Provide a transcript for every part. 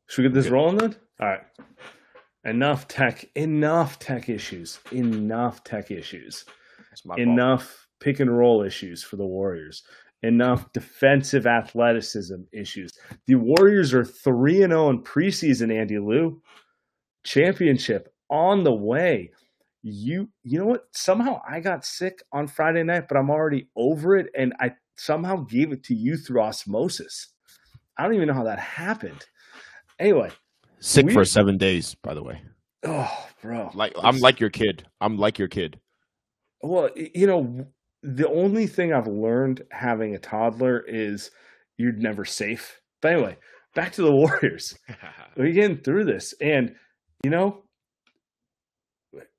Should we get this rolling then? All right. Enough tech issues. Enough pick and roll issues for the Warriors. Enough defensive athleticism issues. The Warriors are 3-0 in preseason, Andy Lou. Championship on the way. You know what? Somehow I got sick on Friday night, but I'm already over it, and I somehow gave it to you through osmosis. I don't even know how that happened. Anyway. Sick for 7 days, by the way. Oh, bro. I'm like your kid. Well, you know, the only thing I've learned having a toddler is you're never safe. But anyway, back to the Warriors. We're getting through this. And, you know,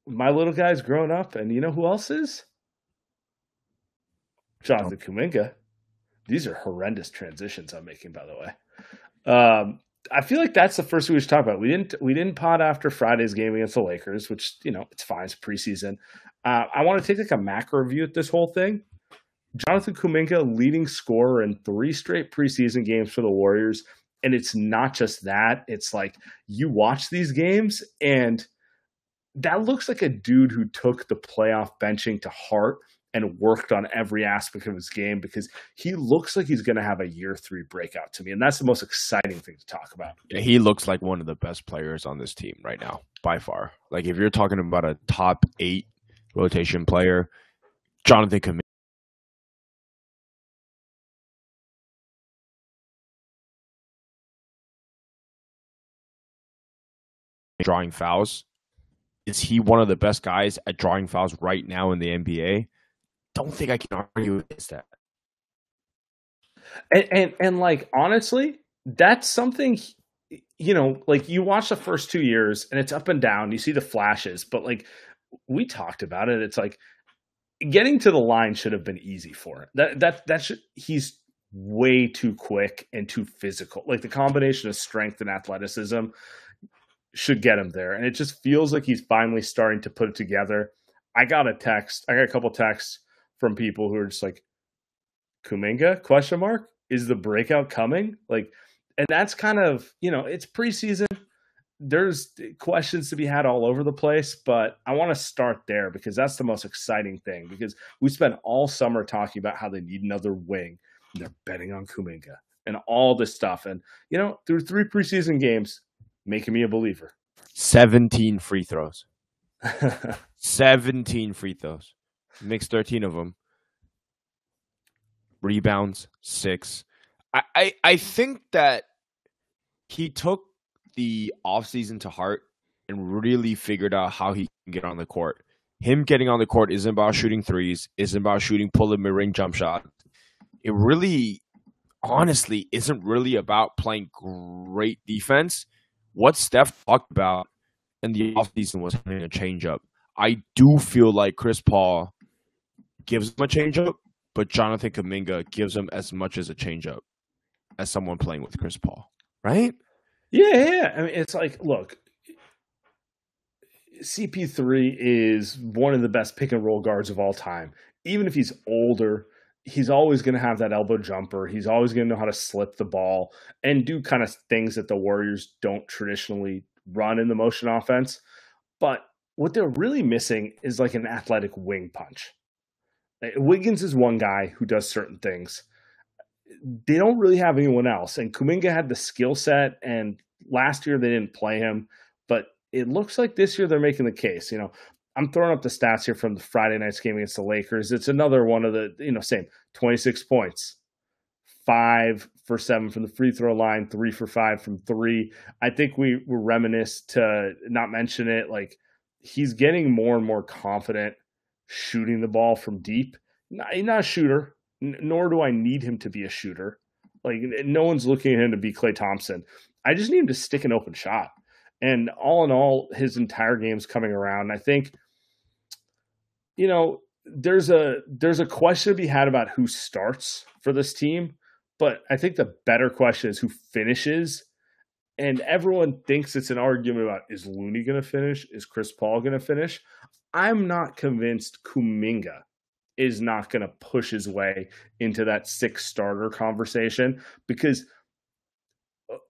my little guy's growing up, and you know who else is? Jonathan Kuminga. These are horrendous transitions I'm making, by the way. I feel like that's the first thing we should talk about. We didn't pod after Friday's game against the Lakers, which, you know, it's fine. It's preseason. I want to take like a macro view at this whole thing. Jonathan Kuminga, leading scorer in 3 straight preseason games for the Warriors. And it's not just that. It's like you watch these games, and that looks like a dude who took the playoff benching to heart and worked on every aspect of his game, because he looks like he's going to have a year 3 breakout to me. And that's the most exciting thing to talk about. Yeah, he looks like one of the best players on this team right now, by far. Like, if you're talking about a top 8 rotation player, Jonathan Kuminga. Drawing fouls. Is he one of the best guys at drawing fouls right now in the NBA? Don't think I can argue against that. And like, honestly, that's something, you know, like you watch the first 2 years and it's up and down. You see the flashes, but like we talked about it. It's like getting to the line should have been easy for him. He's way too quick and too physical. Like the combination of strength and athleticism should get him there. And it just feels like he's finally starting to put it together. I got a couple texts from people who are just like, Kuminga, ? Is the breakout coming? Like, and that's kind of, you know, it's preseason. There's questions to be had all over the place, but I want to start there because that's the most exciting thing, because we spent all summer talking about how they need another wing. And they're betting on Kuminga and all this stuff. And, you know, through 3 preseason games, making me a believer. 17 free throws. 17 free throws. Makes 13 of them. Rebounds, 6. I think that he took the offseason to heart and really figured out how he can get on the court. Him getting on the court isn't about shooting threes, isn't about shooting pull-up mid-range jump shot. It really, honestly, isn't really about playing great defense. What Steph talked about in the offseason was having a change-up. I do feel like Chris Paul gives him a change-up, but Jonathan Kuminga gives him as much as a change-up as someone playing with Chris Paul, right? Yeah. I mean, it's like, look, CP3 is one of the best pick-and-roll guards of all time. Even if he's older, he's always going to have that elbow jumper. He's always going to know how to slip the ball and do kind of things that the Warriors don't traditionally run in the motion offense. But what they're really missing is like an athletic wing punch. Wiggins is one guy who does certain things. They don't really have anyone else. And Kuminga had the skill set, and last year they didn't play him. But it looks like this year they're making the case. You know, I'm throwing up the stats here from the Friday night's game against the Lakers. It's another one of the, you know, same 26 points, 5 for 7 from the free throw line, 3 for 5 from 3. I think we were reminiscent to not mention it. Like, he's getting more and more confident shooting the ball from deep. He's not a shooter, nor do I need him to be a shooter. Like, no one's looking at him to be Klay Thompson. I just need him to stick an open shot. And all in all, his entire game's coming around. I think, you know, there's a question to be had about who starts for this team, but I think the better question is who finishes. And everyone thinks it's an argument about, is Looney going to finish? Is Chris Paul going to finish? I'm not convinced Kuminga is not going to push his way into that 6 starter conversation, because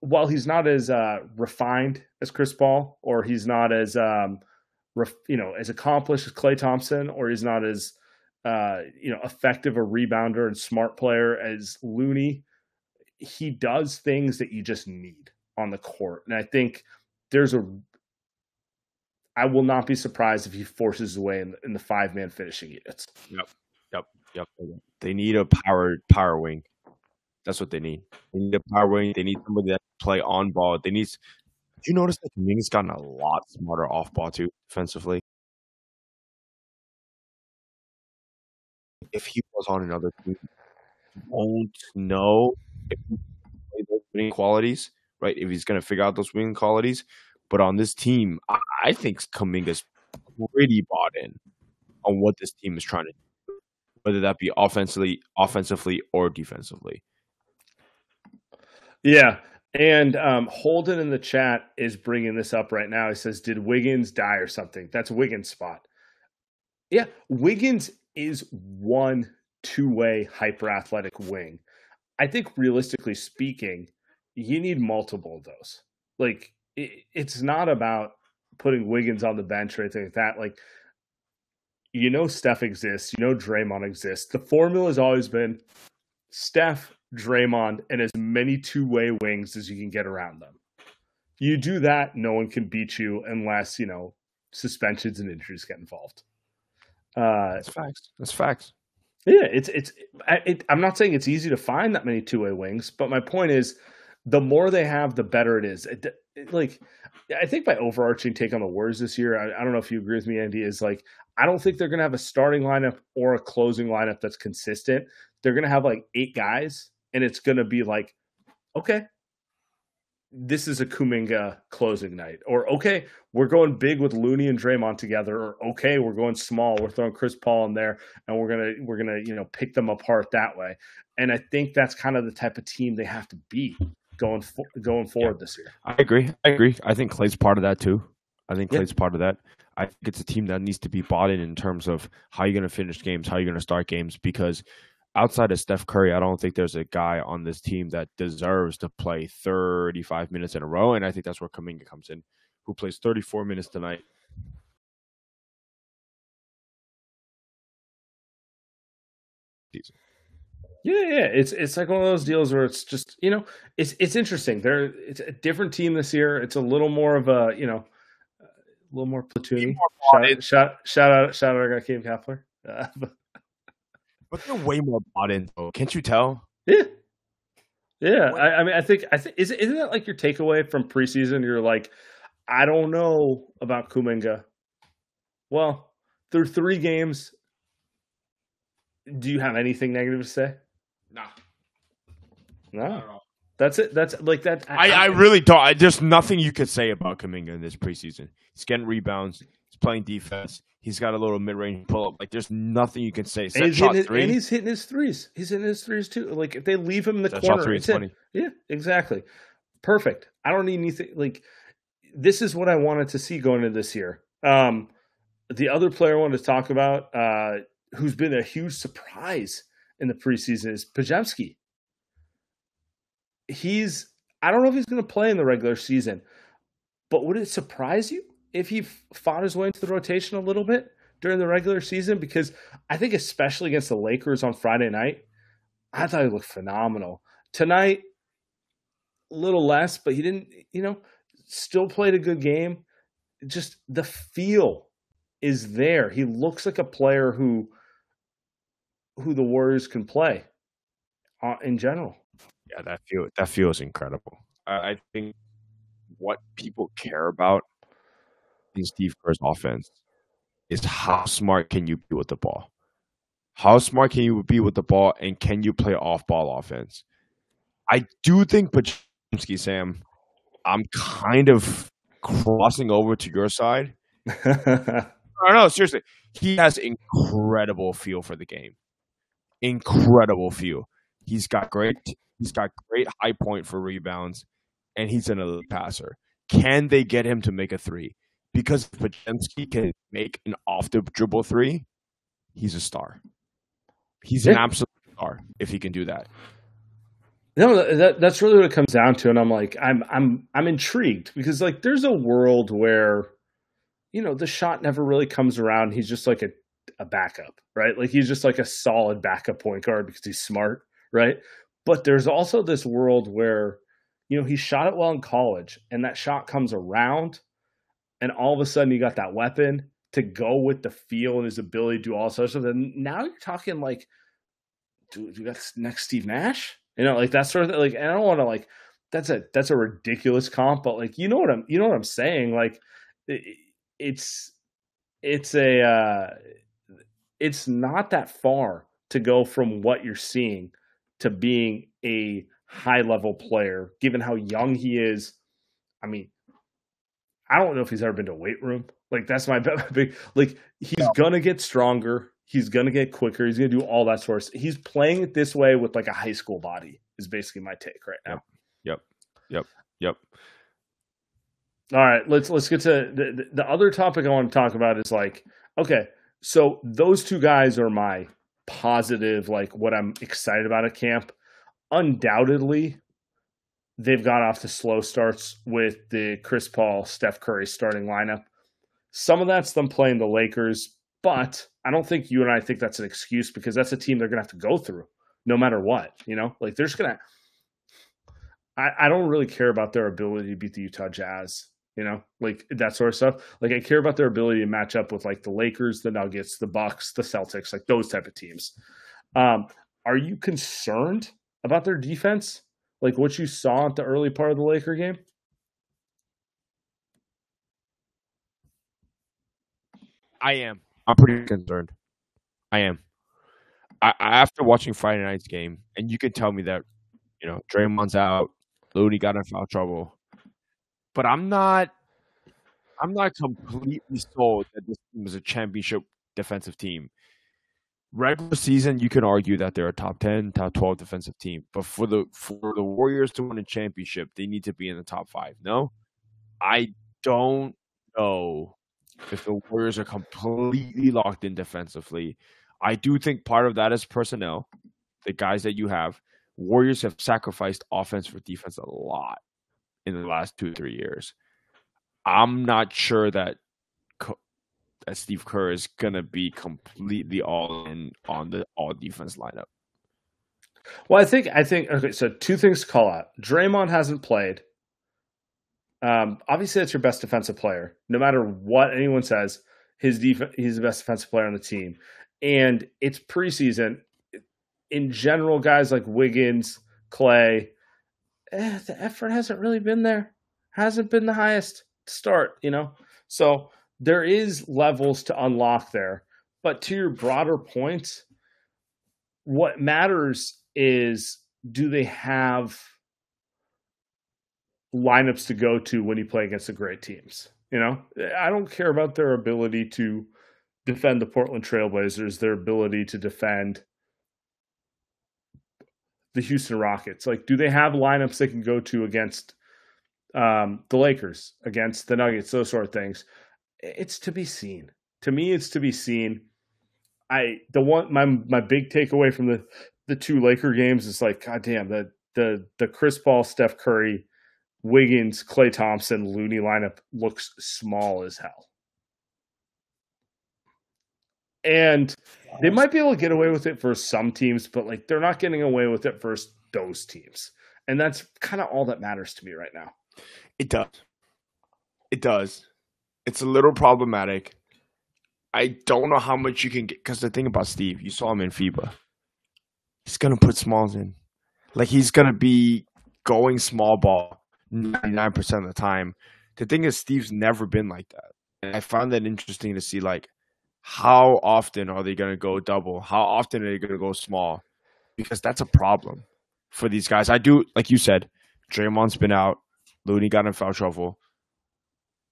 while he's not as refined as Chris Paul, or he's not as as accomplished as Klay Thompson, or he's not as effective a rebounder and smart player as Looney, he does things that you just need on the court. And I think I will not be surprised if he forces his way in the 5-man finishing units. Yep. They need a power wing. That's what they need. They need a power wing. They need somebody that can play on ball. Did you notice that Kuminga's gotten a lot smarter off ball too, defensively? If he was on another team, you won't know if he plays those winning qualities, right? If he's going to figure out those winning qualities. But on this team, I think Kuminga's pretty bought in on what this team is trying to do, whether that be offensively or defensively. Yeah. And Holden in the chat is bringing this up right now. He says, did Wiggins die or something? That's Wiggins' spot. Yeah, Wiggins is one two-way hyper-athletic wing. I think realistically speaking, you need multiple of those. Like, it's not about putting Wiggins on the bench or anything like that. Like, Steph exists. Draymond exists. The formula has always been Steph, Draymond, and as many two-way wings as you can get around them. You do that, no one can beat you unless, suspensions and injuries get involved. That's facts. Yeah, I'm not saying it's easy to find that many two-way wings, but my point is, the more they have, the better it is. I think my overarching take on the Warriors this year, I don't know if you agree with me, Andy, is like, I don't think they're going to have a starting lineup or a closing lineup that's consistent. They're going to have like 8 guys, and it's going to be like, okay, this is a Kuminga closing night, or okay, we're going big with Looney and Draymond together, or okay, we're going small, we're throwing Chris Paul in there, and we're gonna pick them apart that way. And I think that's kind of the type of team they have to be going forward this year. I agree. I think Klay's part of that too. I think it's a team that needs to be bought in terms of how you're going to finish games, how you're going to start games, because outside of Steph Curry, I don't think there's a guy on this team that deserves to play 35 minutes in a row, and I think that's where Kuminga comes in, who plays 34 minutes tonight. Yeah, it's like one of those deals where it's just it's interesting. It's a different team this year. It's a little more of a a little more platoony. Shout out our guy Cam Kapler. But they're way more bought in, though. Can't you tell? Yeah. I think isn't that like your takeaway from preseason? You're like, I don't know about Kuminga. Well, through 3 games, do you have anything negative to say? Nah. No. Not at all. That's it. That's like that. I really don't. There's nothing you could say about Kuminga in this preseason. He's getting rebounds. He's playing defense. He's got a little mid-range pull-up. Like, there's nothing you can say. And he's hitting his threes. He's hitting his threes, too. Like, if they leave him in the corner, it's in. Yeah, exactly. Perfect. I don't need anything. Like, this is what I wanted to see going into this year. The other player I wanted to talk about, who's been a huge surprise in the preseason, is Podziemski. I don't know if he's going to play in the regular season, but would it surprise you if he fought his way into the rotation a little bit during the regular season? Because I think especially against the Lakers on Friday night, I thought he looked phenomenal. Tonight, a little less, but he didn't, still played a good game. Just the feel is there. He looks like a player who the Warriors can play in general. Yeah, that feels incredible. I think what people care about in Steve Kerr's offense is how smart can you be with the ball? How smart can you be with the ball, and can you play off-ball offense? I do think Podziemski, Sam, I'm kind of crossing over to your side. No, seriously. He has incredible feel for the game. Incredible feel. He's got great high point for rebounds, and he's an elite passer. Can they get him to make a 3? Because if Podziemski can make an off-the-dribble 3, he's a star. He's an absolute star if he can do that. No, that's really what it comes down to, and I'm intrigued because like there's a world where the shot never really comes around. He's just like a backup, right? Like he's just like a solid backup point guard because he's smart, right? But there's also this world where he shot it well in college, and that shot comes around, and all of a sudden you got that weapon to go with the feel and his ability to do all sorts of stuff. And now you're talking like, dude, you got next Steve Nash, like that sort of thing. Like, and I don't want to like that's a ridiculous comp, but like you know what I'm saying. Like, it's it's a it's not that far to go from what you're seeing to being a high level player, given how young he is. I mean, I don't know if he's ever been to a weight room. Like that's my big. Like he's gonna get stronger. He's gonna get quicker. He's gonna do all that sort of stuff. He's playing it this way with like a high school body. Is basically my take right now. Yep. All right, let's get to the other topic I want to talk about is like, okay, so those two guys are my positive, like what I'm excited about at camp. Undoubtedly, they've got off to slow starts with the Chris Paul, Steph Curry starting lineup. Some of that's them playing the Lakers, but I don't think you and I think that's an excuse because that's a team they're going to have to go through no matter what. Like they're just going to – I don't really care about their ability to beat the Utah Jazz, like that sort of stuff. Like I care about their ability to match up with like the Lakers, the Nuggets, the Bucks, the Celtics, like those type of teams. Are you concerned about their defense? Like what you saw at the early part of the Laker game? I am. I'm pretty concerned. I am. After watching Friday night's game, and you can tell me that, Draymond's out, Looney got in foul trouble, but I'm not completely sold that this team is a championship defensive team. Regular season, you can argue that they're a top 10, top 12 defensive team, but for the Warriors to win a championship, they need to be in the top 5. No, I don't know if the Warriors are completely locked in defensively. I do think part of that is personnel, the guys that you have. Warriors have sacrificed offense for defense a lot in the last 2-3 years. I'm not sure that Steve Kerr is going to be completely all in on the all defense lineup. Well, I think okay, so two things to call out. Draymond hasn't played. Obviously that's your best defensive player. No matter what anyone says, he's the best defensive player on the team. And it's preseason. In general, guys like Wiggins, Klay, the effort hasn't really been there. Hasn't been the highest to start, So there is levels to unlock there. But to your broader point, what matters is, do they have lineups to go to when you play against the great teams? I don't care about their ability to defend the Portland Trailblazers, their ability to defend the Houston Rockets. Like, do they have lineups they can go to against the Lakers, against the Nuggets, those sort of things? It's to be seen. To me, it's to be seen. My big takeaway from the two Laker games is like, God damn, the Chris Paul, Steph Curry, Wiggins, Klay Thompson, Looney lineup looks small as hell. And they might be able to get away with it for some teams, but like they're not getting away with it for those teams. And that's kind of all that matters to me right now. It does. It's a little problematic. I don't know how much you can get, because the thing about Steve, you saw him in FIBA. He's going to put smalls in. Like he's going to be going small ball 99% of the time. The thing is, Steve's never been like that. And I found that interesting to see, like, how often are they going to go double? How often are they going to go small? Because that's a problem for these guys. I do, like you said, Draymond's been out. Looney got in foul trouble.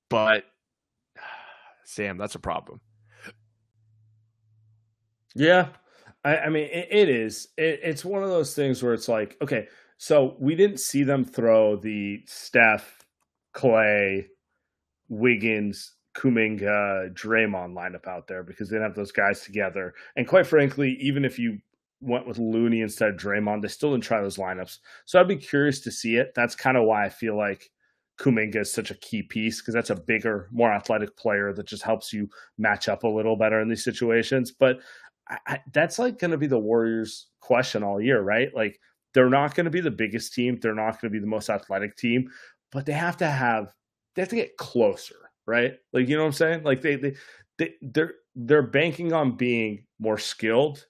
But, Sam, that's a problem. Yeah. I mean, it is. It's one of those things where it's like, okay, so we didn't see them throw the Steph, Klay, Wiggins, Kuminga, Draymond lineup out there because they didn't have those guys together. And quite frankly, even if you went with Looney instead of Draymond. They still didn't try those lineups. So I'd be curious to see it. That's kind of why I feel like Kuminga is such a key piece, because that's a bigger, more athletic player that just helps you match up a little better in these situations. But that's like going to be the Warriors' question all year, right? Like, they're not going to be the biggest team. They're not going to be the most athletic team, but they have to get closer, right? Like, you know what I'm saying? Like they're banking on being more skilled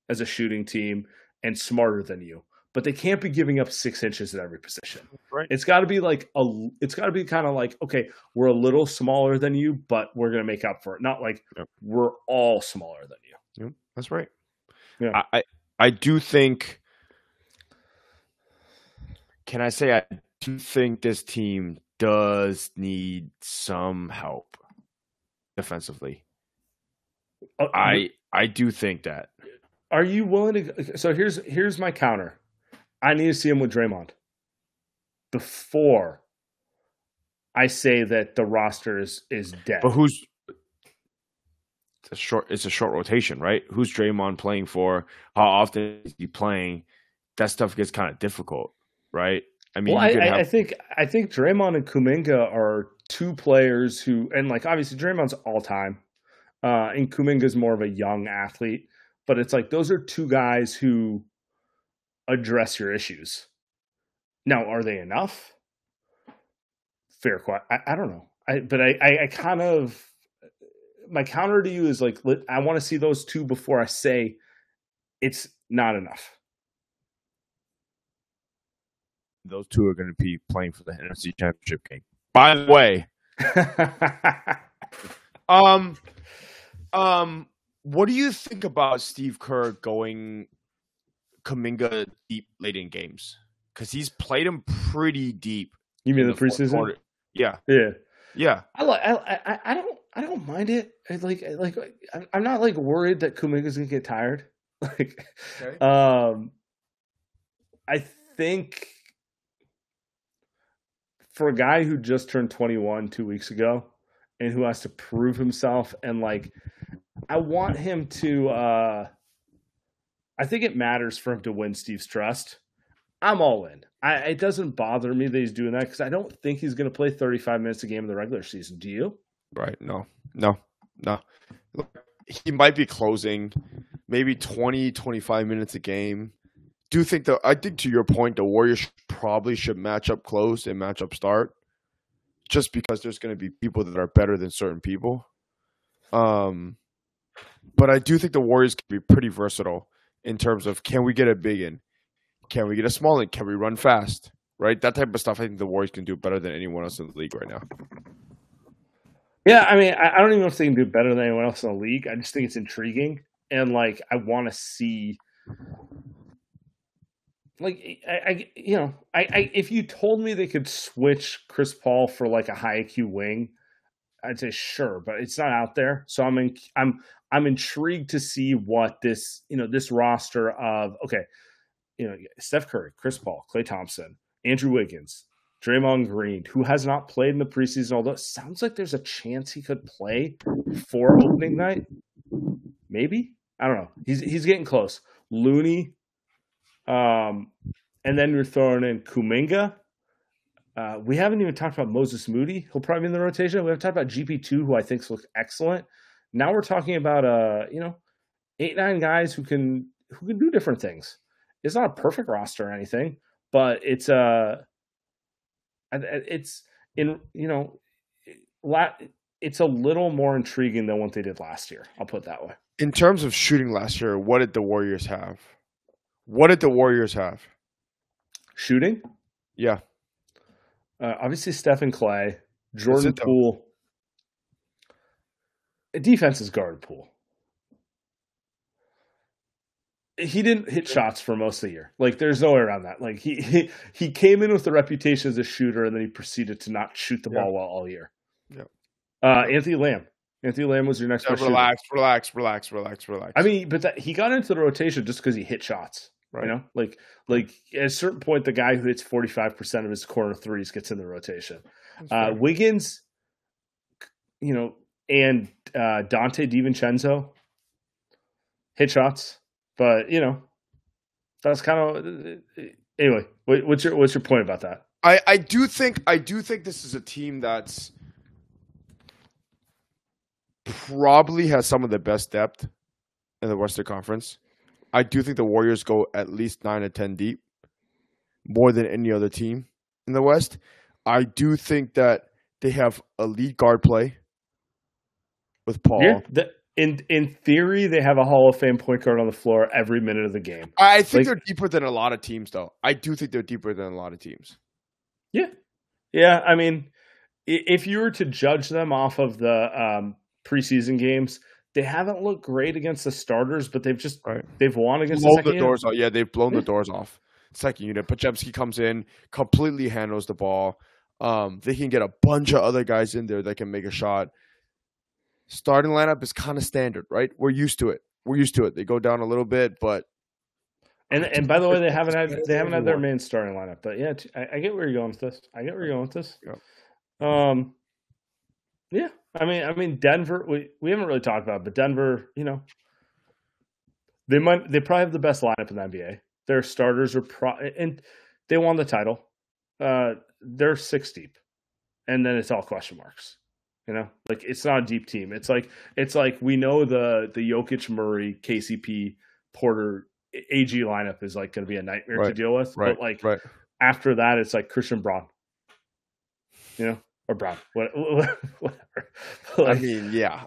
as a shooting team and smarter than you, but they can't be giving up 6 inches at every position. Right. It's got to be it's got to be kind of like, okay, we're a little smaller than you, but we're going to make up for it. Not like we're all smaller than you. Yep, that's right. Yeah. I do think. Can I say I do think this team does need some help defensively? I do think that. Are you willing to? So here's my counter. I need to see him with Draymond before I say that the roster is dead. But it's a short rotation, right? Who's Draymond playing for? How often is he playing? That stuff gets kind of difficult, right? I mean, well, I think Draymond and Kuminga are two players who, and like obviously Draymond's all time, and Kuminga's more of a young athlete, but it's like those are two guys who address your issues. Now, are they enough? Fair question. I don't know. But I kind of, my counter to you is like, I want to see those two before I say it's not enough. Those two are going to be playing for the NFC Championship game. By the way, what do you think about Steve Kerr going Kuminga deep late in games? Because he's played him pretty deep. You mean the preseason? Yeah. I don't mind it. I'm not like worried that Kuminga's gonna get tired. Like, okay. I think for a guy who just turned 21 2 weeks ago and who has to prove himself, and like, I want him to. I think it matters for him to win Steve's trust. I'm all in. It doesn't bother me that he's doing that because I don't think he's going to play 35 minutes a game in the regular season. Do you? Right. No. Look, he might be closing maybe 20, 25 minutes a game. I think to your point, the Warriors probably should match up close and match up start, just because there's going to be people that are better than certain people. But I do think the Warriors can be pretty versatile in terms of, can we get a big in? Can we get a small in? Can we run fast? Right? That type of stuff I think the Warriors can do better than anyone else in the league right now. Yeah, I mean, I don't even know if they can do better than anyone else in the league. I just think it's intriguing. And, like, I want to see, like, if you told me they could switch Chris Paul for, like, a high IQ wing, I'd say sure, but it's not out there. So I'm intrigued to see what this roster of, okay, Steph Curry, Chris Paul, Klay Thompson, Andrew Wiggins, Draymond Green, who has not played in the preseason, although it sounds like there's a chance he could play for opening night. Maybe? I don't know. He's getting close. Looney, and then you're throwing in Kuminga. We haven't even talked about Moses Moody. He'll probably be in the rotation. We haven't talked about GP2, who I think looks excellent. Now we're talking about 8-9 guys who can do different things. It's not a perfect roster or anything, but it's a little more intriguing than what they did last year. I'll put it that way. In terms of shooting last year, what did the Warriors have? Shooting? Yeah. Obviously, Steph and Klay, Jordan Poole. Defense is guarded Poole. He didn't hit shots for most of the year. Like, there's no way around that. Like, he came in with the reputation as a shooter, and then he proceeded to not shoot the ball well all year. Yeah. Anthony Lamb. Anthony Lamb was your next best relax. I mean, but he got into the rotation just because he hit shots. Right. Like at a certain point, the guy who hits 45% of his corner threes gets in the rotation. Wiggins, and Dante DiVincenzo hit shots, but That's kind of anyway. What's your point about that? I do think this is a team that's probably has some of the best depth in the Western Conference. I do think the Warriors go at least 9 to 10 deep, more than any other team in the West. I do think that they have elite guard play with Paul. Yeah, in theory, they have a Hall of Fame point guard on the floor every minute of the game. I think they're deeper than a lot of teams, though. I do think they're deeper than a lot of teams. Yeah. I mean, if you were to judge them off of the preseason games, they haven't looked great against the starters, but they've won against the second doors off. Yeah, they've blown the doors off. Second unit, Podziemski comes in, completely handles the ball. They can get a bunch of other guys in there that can make a shot. Starting lineup is kind of standard, right? We're used to it. They go down a little bit, but and by the way, they haven't had their main starting lineup. But yeah, I get where you're going with this. Yeah. I mean, Denver. We haven't really talked about it, but Denver. They probably have the best lineup in the NBA. Their starters are and they won the title. They're 6 deep, and then it's all question marks. Like it's not a deep team. It's like we know the Jokic, Murray, KCP, Porter, AG lineup is like going to be a nightmare to deal with. Right, but after that, it's like Christian Braun. Or Brown, whatever. I mean, yeah.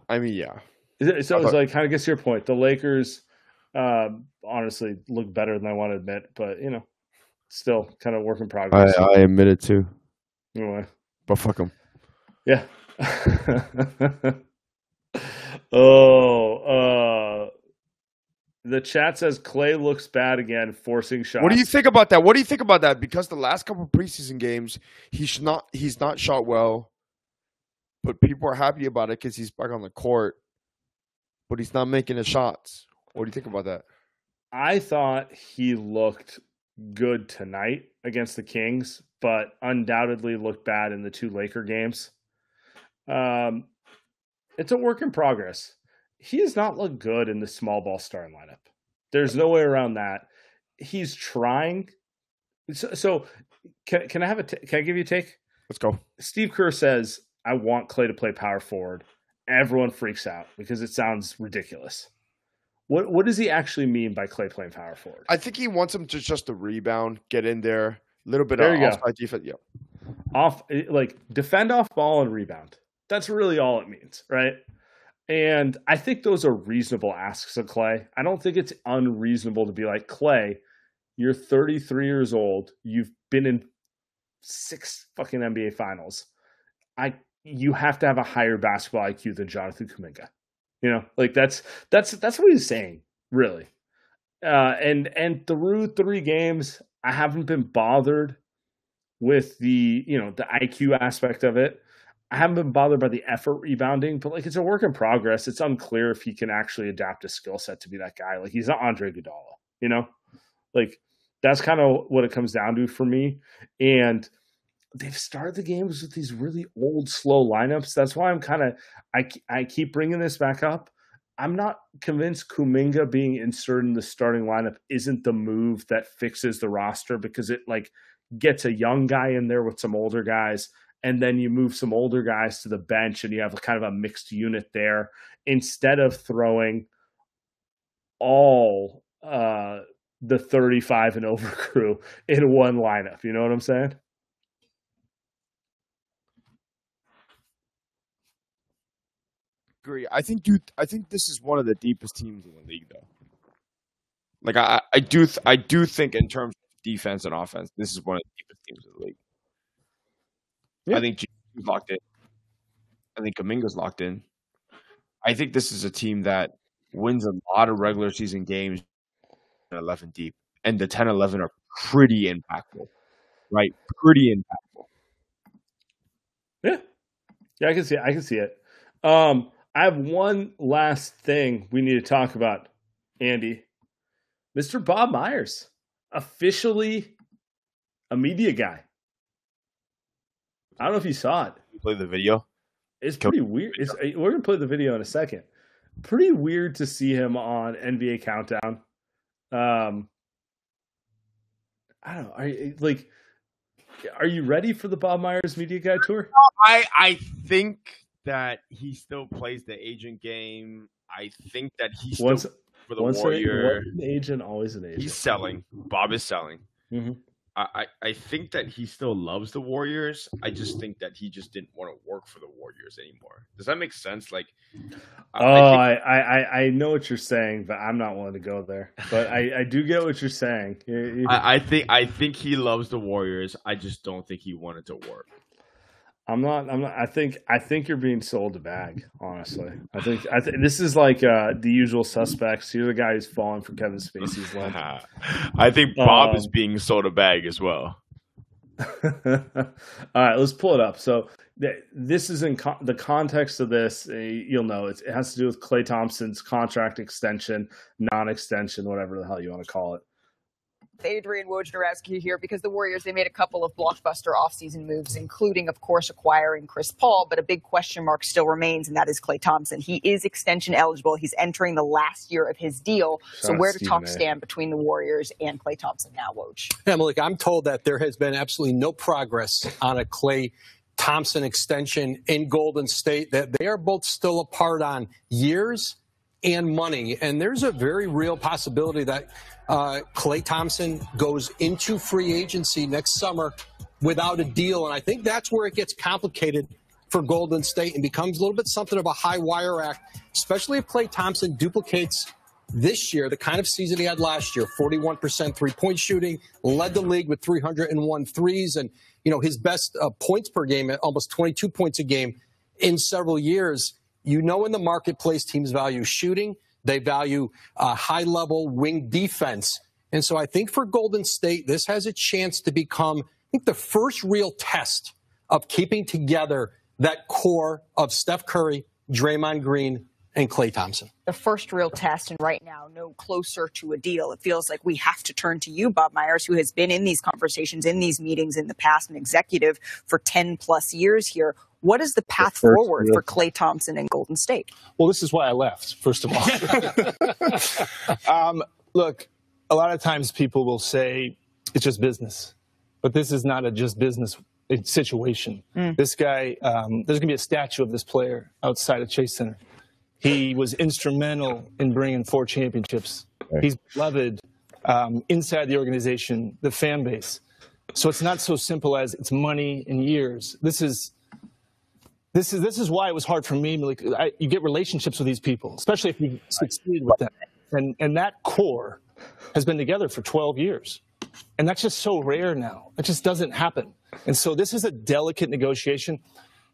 So it's like, kind of gets to your point. The Lakers, honestly, look better than I want to admit, but still kind of work in progress. I admit it too. Anyway, but fuck them. Yeah. The chat says Klay looks bad again, forcing shots. What do you think about that? Because the last couple of preseason games, he's not shot well, but people are happy about it because he's back on the court, but he's not making the shots. What do you think about that? I thought he looked good tonight against the Kings, but undoubtedly looked bad in the 2 Laker games. It's a work in progress. He has not looked good in the small ball starting lineup. There's no way around that. He's trying. So can I give you a take? Let's go. Steve Kerr says, I want Klay to play power forward. Everyone freaks out because it sounds ridiculous. What does he actually mean by Klay playing power forward? I think he wants him to just rebound, get in there, a little bit of offside defense. Yeah. Defend off ball and rebound. That's really all it means, right? And I think those are reasonable asks of Klay. I don't think it's unreasonable to be like, Klay, you're 33 years old. You've been in 6 fucking NBA finals. You have to have a higher basketball IQ than Jonathan Kuminga. That's what he's saying, really. And through 3 games, I haven't been bothered with the IQ aspect of it. I haven't been bothered by the effort rebounding, but it's a work in progress. It's unclear if he can actually adapt a skill set to be that guy. He's not Andre Iguodala, that's kind of what it comes down to for me. And they've started the games with these really old, slow lineups. That's why I keep bringing this back up. I'm not convinced Kuminga being inserted in the starting lineup isn't the move that fixes the roster, because it gets a young guy in there with some older guys. And then you move some older guys to the bench and you have kind of a mixed unit there, instead of throwing all the 35 and over crew in one lineup. You know what I'm saying? Agree. I think this is one of the deepest teams in the league, though. I do think in terms of defense and offense, this is one of the deepest teams in the league. Yeah. I think James locked in. I think Kuminga's locked in. I think this is a team that wins a lot of regular season games 11 deep. And the 10-11 are pretty impactful. Right? Pretty impactful. Yeah. Yeah, I can see it. I have one last thing we need to talk about, Andy. Mr. Bob Myers, officially a media guy. I don't know if you saw it. You play the video? It's pretty weird. We're going to play the video in a second. Pretty weird to see him on NBA Countdown. I don't know. Are you ready for the Bob Myers Media Guide Tour? I think that he still plays the agent game. I think that he's still for the Warrior. An agent, always an agent. He's selling. Bob is selling. Mm-hmm. I think that he still loves the Warriors. I just think that he just didn't want to work for the Warriors anymore. Does that make sense? Like, I know what you're saying, but I'm not willing to go there. But I do get what you're saying. I think he loves the Warriors. I just don't think he wanted to work. I'm not. I think you're being sold a bag. Honestly, I think this is like the Usual Suspects. You're the guy who's falling for Kevin Spacey's limp. I think Bob is being sold a bag as well. All right, let's pull it up. So this is in the context of this. You'll know it has to do with Klay Thompson's contract extension, non-extension, whatever the hell you want to call it. Adrian Wojnarowski here because the Warriors, they made a couple of blockbuster offseason moves, including, of course, acquiring Chris Paul. But a big question mark still remains, and that is Klay Thompson. He is extension eligible. He's entering the last year of his deal. So where do talks stand between the Warriors and Klay Thompson now, Woj? Yeah, Malik, I'm told that there has been absolutely no progress on a Klay Thompson extension in Golden State, that they are both still apart on years and money. And there's a very real possibility that Klay Thompson goes into free agency next summer without a deal. And I think that's where it gets complicated for Golden State and becomes a little bit something of a high wire act, especially if Klay Thompson duplicates this year the kind of season he had last year. 41% three-point shooting, led the league with 301 threes, and his best points per game at almost 22 points a game in several years. In the marketplace, teams value shooting. They value high-level wing defense. And so I think for Golden State, this has a chance to become, the first real test of keeping together that core of Steph Curry, Draymond Green, and Klay Thompson. The first real test, and right now, no closer to a deal. It feels like we have to turn to you, Bob Myers, who has been in these conversations, in these meetings in the past, an executive for 10-plus years here. What is the path forward for Klay Thompson and Golden State? Well, this is why I left, first of all. Look, a lot of times people will say it's just business, but this is not a just business situation. This guy, there's going to be a statue of this player outside of Chase Center. He was instrumental in bringing 4 championships. Right. He's beloved inside the organization, the fan base. So it's not so simple as it's money and years. This is why it was hard for me. You get relationships with these people, especially if you succeed with them. And that core has been together for 12 years. And that's just so rare now. It just doesn't happen. And so this is a delicate negotiation.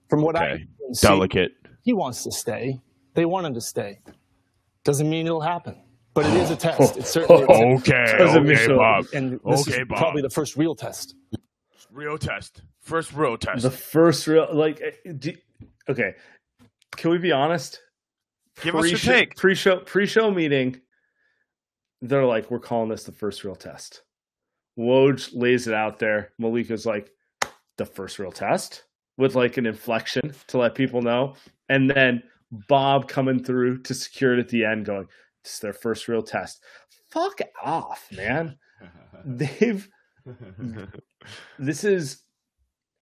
From what I see, delicate. He wants to stay. They want him to stay. Doesn't mean it'll happen. But it is a test. It certainly is. Okay, Bob. And this is probably the first real test. First real test. The first real, okay. Can we be honest? Give us your take. Pre-show meeting, they're like, we're calling this the first real test. Woj lays it out there. Malika's like, the first real test? With like an inflection to let people know. And then Bob coming through to secure it at the end going, this is their first real test. Fuck off, man.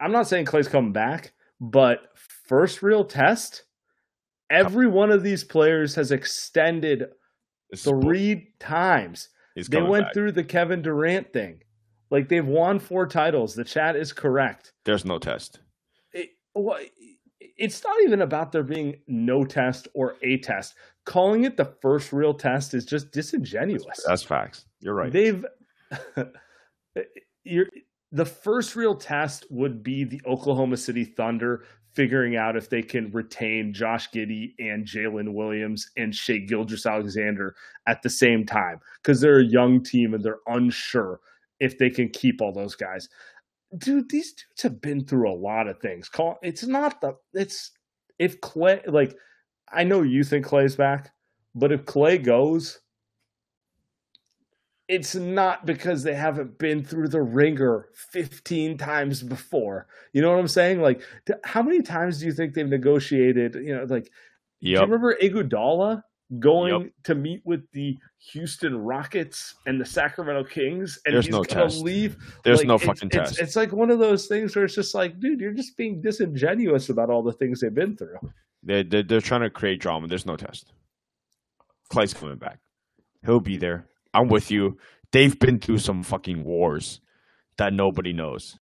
I'm not saying Klay's coming back, but first real test, every one of these players has extended 3 times. They went through the Kevin Durant thing. Like, they've won 4 titles. The chat is correct. There's no test. It's not even about there being no test or a test. Calling it the first real test is just disingenuous. That's facts. You're right. The first real test would be the Oklahoma City Thunder figuring out if they can retain Josh Giddey and Jalen Williams and Shai Gilgeous-Alexander at the same time because they're a young team and they're unsure if they can keep all those guys. Dude, these dudes have been through a lot of things. If Klay, like, I know you think Klay's back, but if Klay goes, it's not because they haven't been through the ringer 15 times before. You know what I'm saying? Like, how many times do you think they've negotiated? Do you remember Iguodala going to meet with the Houston Rockets and the Sacramento Kings, and There's he's no going to test. leave. There's no fucking test. It's like one of those things where it's just like, dude, you're just being disingenuous about all the things they've been through. They're trying to create drama. There's no test. Clay's coming back. He'll be there. I'm with you. They've been through some fucking wars that nobody knows.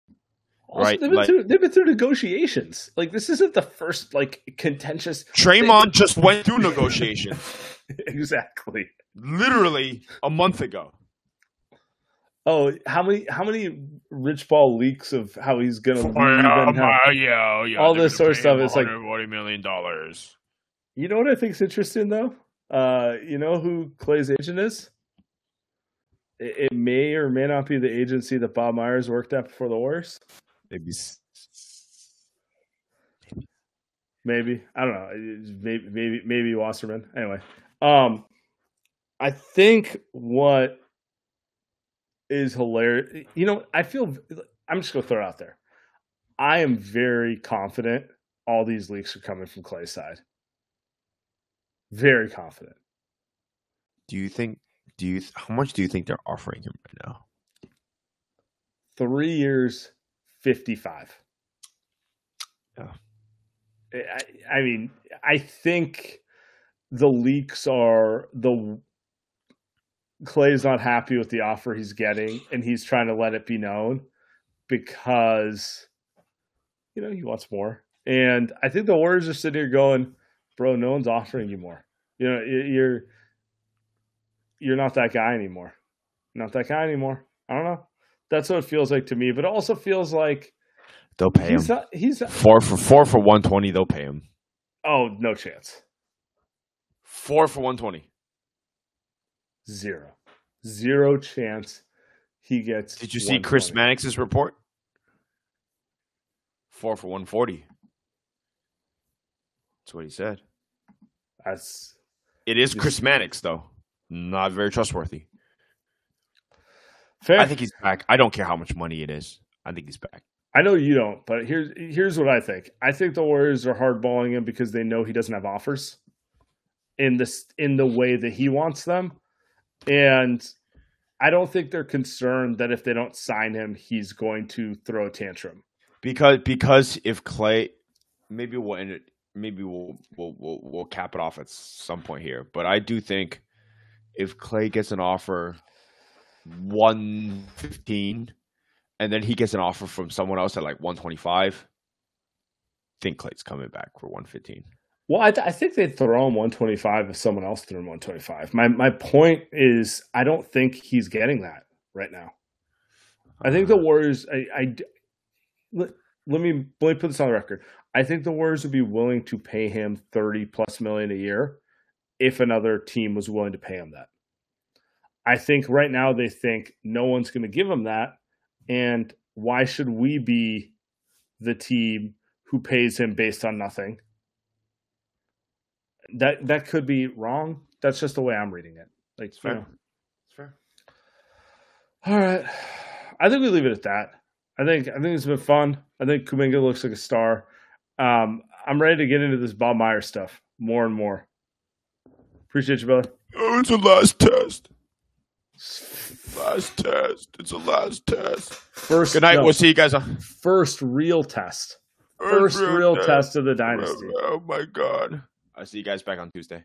Also, right? They've been through negotiations. Like, this isn't the first contentious. Draymond just went through negotiations. Exactly. Literally a month ago. Oh, how many Rich Paul leaks of how he's gonna leave all this sort of stuff? It's like $140 million. You know what I think's interesting though? You know who Klay's agent is? It may or may not be the agency that Bob Myers worked at before the Warriors. Maybe. I don't know. Maybe Wasserman. Anyway, I think what is hilarious. You know, I'm just gonna throw it out there. I am very confident all these leaks are coming from Klay's side. Very confident. How much do you think they're offering him right now? 3 years, 55. Yeah. I mean, I think the leaks are Klay's not happy with the offer he's getting, and he's trying to let it be known because, you know, he wants more. And I think the Warriors are sitting here going, bro, no one's offering you more. You know, you're not that guy anymore. Not that guy anymore. I don't know. That's what it feels like to me. But it also feels like they'll pay him. He's 4 for 120. They'll pay him. Oh, no chance. 4 for 120. Zero chance he gets. Did you see Chris Mannix's report? 4 for 140. That's what he said. It is Chris Mannix, though. Not very trustworthy. Fair. I think he's back. I don't care how much money it is. I think he's back. I know you don't, but here's what I think. I think the Warriors are hardballing him because they know he doesn't have offers in the way that he wants them. And I don't think they're concerned that if they don't sign him, he's going to throw a tantrum. Because if Klay, maybe we'll end it. Maybe we'll cap it off at some point here. But I do think if Klay gets an offer 115, and then he gets an offer from someone else at like 125, I think Klay's coming back for 115. Well, I think they'd throw him 125 if someone else threw him 125. My point is, I don't think he's getting that right now. I think the Warriors. Let me put this on the record. I think the Warriors would be willing to pay him $30+ million a year if another team was willing to pay him that. I think right now they think no one's going to give him that, and why should we be the team who pays him based on nothing? That could be wrong. That's just the way I'm reading it. Like, it's fair. You know. It's fair. All right. I think we leave it at that. I think it's been fun. I think Kuminga looks like a star. I'm ready to get into this Bob Myers stuff more and more. Appreciate you, brother. Oh, it's a last test. It's a last test. Good night. We'll see you guys on first real test. First real test of the dynasty. Oh my God. I'll see you guys back on Tuesday.